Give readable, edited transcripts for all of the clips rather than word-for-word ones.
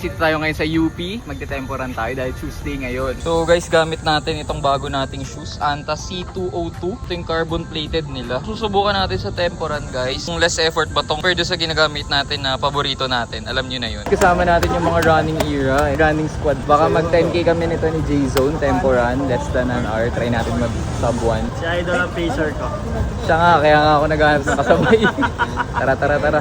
Dito tayo ngayon sa UP, magte-temporan tayo dahil Tuesday ngayon. So guys, gamit natin itong bago nating shoes, Anta C202. Ito yung carbon plated nila. Susubukan natin sa temporan guys. Kung less effort ba tong pwede sa ginagamit natin na paborito natin, alam nyo na yun. Kasama natin yung mga running era, running squad. Baka mag 10k kami nito ni J-Zone, temporan, less than an hour. Try natin mag sub 1. Si idol ang pacer ko. Siya nga, kaya nga ako naghahanap ng kasabay. Tara.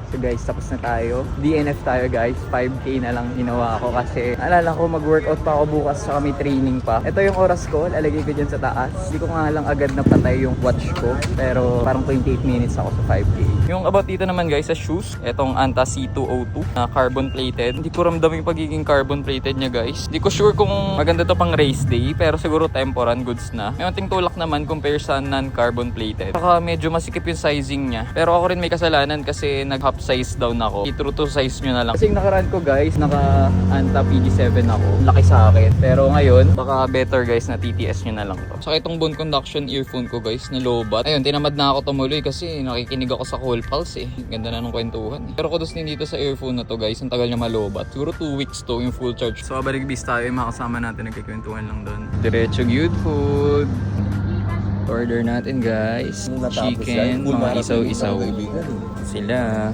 So guys, tapos na tayo. DNF tayo guys. 5k na lang ginawa ko kasi alala ko mag-workout pa ako bukas sa may training pa. Ito yung oras ko, lalagay ko dyan sa taas. Hindi ko nga lang agad napatay yung watch ko. Pero parang 28 minutes ako sa 5k. Yung about dito naman guys sa shoes, itong Anta C202 na carbon plated. Hindi ko ramdam yung pagiging carbon plated niya guys. Hindi ko sure kung maganda to pang race day, pero siguro temporan goods na. May unting tulak naman compare sa non-carbon plated. Saka medyo masikip yung sizing niya. Pero ako rin may kasalanan kasi nag-half size down ako. I-true to size nyo na lang. Kasi yung nakaraan ko guys, naka-Anta PG7 ako. Laki sa akin. Pero ngayon, baka better guys na TTS nyo na lang to. Saka itong bone conduction earphone ko guys, na low-bat. Ayun, tinamad na ako tumuloy kasi nakikinig ako sa Cool Pulse eh. Ganda na ng kwentuhan eh. Pero kudos din dito sa earphone na to guys, ang tagal niya malobat. Siguro 2 weeks to yung full charge. So abalik bis tayo, yung mga kasama natin nagkikwentuhan lang doon. Diretso good food. Order natin guys. Chicken, mga isaw-isaw. Sila.